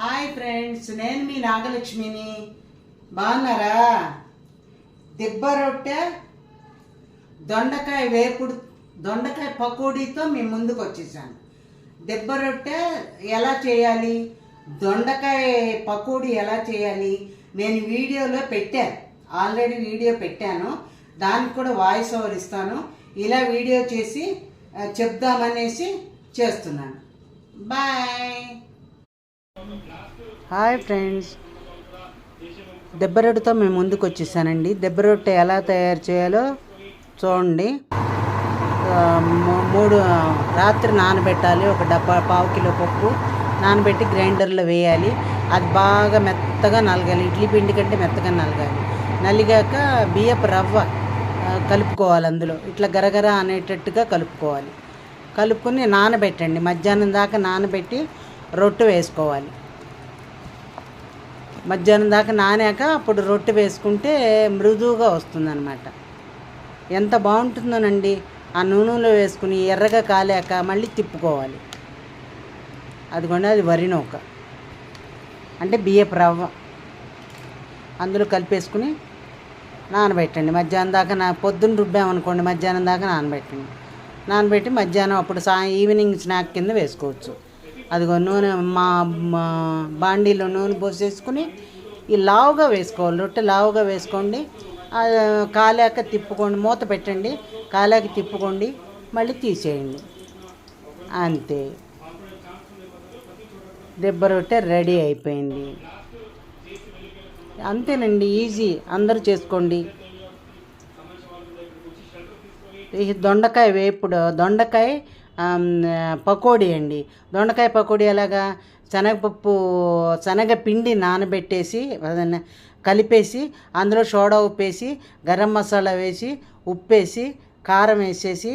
Hi friends, నేను మీ నాగలక్ష్మిని. బాగున్నారా? దిబ్బ రొట్టె దొండకాయ వేపుడు, దొండకాయ పకోడీతో మీ ముందుకు వచ్చేసాను. దిబ్బ రొట్టె ఎలా చేయాలి, దొండకాయ పకోడీ ఎలా చేయాలి నేను వీడియోలో పెట్టాను. ఆల్రెడీ వీడియో పెట్టాను, దానికి కూడా వాయిస్ ఓవర్ ఇస్తాను. ఇలా వీడియో చేసి చెప్దామనేసి చేస్తున్నాను. బాయ్. హాయ్ ఫ్రెండ్స్, దెబ్బ రొట్టెతో మేము ముందుకు వచ్చేసానండి. దెబ్బ రొట్టె ఎలా తయారు చేయాలో చూడండి. రాత్రి నానబెట్టాలి. ఒక డబ్బా పావు కిలో పప్పు నానబెట్టి గ్రైండర్లో వేయాలి. అది బాగా మెత్తగా నలగాలి. ఇడ్లీ పిండి కంటే మెత్తగా నలగాలి. నలిగాక బియ్యపు రవ్వ కలుపుకోవాలి. అందులో ఇట్లా గరగర అనేటట్టుగా కలుపుకోవాలి. కలుపుకొని నానబెట్టండి. మధ్యాహ్నం దాకా నానబెట్టి రొట్టె వేసుకోవాలి. మధ్యాహ్నం దాకా నానాక అప్పుడు రొట్టె వేసుకుంటే మృదువుగా వస్తుందన్నమాట. ఎంత బాగుంటుందోనండి. ఆ నూనెలో వేసుకుని ఎర్రగా కాలాక మళ్ళీ తిప్పుకోవాలి. అదిగోండి, అది వరి నూక అంటే బియ్యపు రవ్వ. అందులో కలిపేసుకుని నానబెట్టండి. మధ్యాహ్నం దాకా పొద్దున్న రుబ్బామనుకోండి, మధ్యాహ్నం దాకా నానబెట్టండి. నానబెట్టి మధ్యాహ్నం అప్పుడు ఈవినింగ్ స్నాక్ కింద వేసుకోవచ్చు. అదిగో నూనె మా బాండీలో నూనె పోసేసుకుని ఈ లావుగా వేసుకోవాలి. రొట్టె లావుగా వేసుకోండి. కాలాక తిప్పుకోండి, మూత పెట్టండి. కాలాక తిప్పుకోండి, మళ్ళీ తీసేయండి. అంతే, దెబ్బ రొట్టె రెడీ అయిపోయింది. అంతేనండి, ఈజీ. అందరూ చేసుకోండి. ఈ దొండకాయ వేపుడు, దొండకాయ పకోడీ అండి. దొండకాయ పకోడీ ఎలాగా? శనగపిండి నానబెట్టేసి కలిపేసి అందులో సోడా ఉప్పేసి, గరం మసాలా వేసి, ఉప్పేసి, కారం వేసేసి,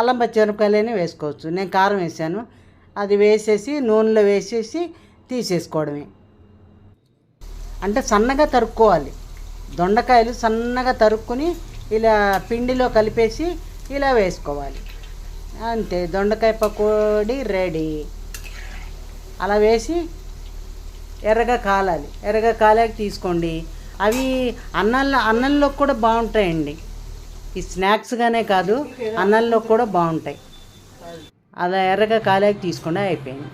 అల్లం పచ్చిమిరపకాయలని వేసుకోవచ్చు. నేను కారం వేసాను. అది వేసేసి నూనెలో వేసేసి తీసేసుకోవడమే. అంటే సన్నగా తరుక్కోవాలి. దొండకాయలు సన్నగా తరుక్కుని ఇలా పిండిలో కలిపేసి ఇలా వేసుకోవాలి. అంతే, దొండకాయ పకోడీ రెడీ. అలా వేసి ఎర్రగా కాలాలి. ఎర్రగా కాలాక తీసుకోండి. అవి అన్నంలో కూడా బాగుంటాయండి. ఈ స్నాక్స్గానే కాదు, అన్నంలో కూడా బాగుంటాయి. అలా ఎర్రగా కాలాక తీసుకోండి. అయిపోయింది.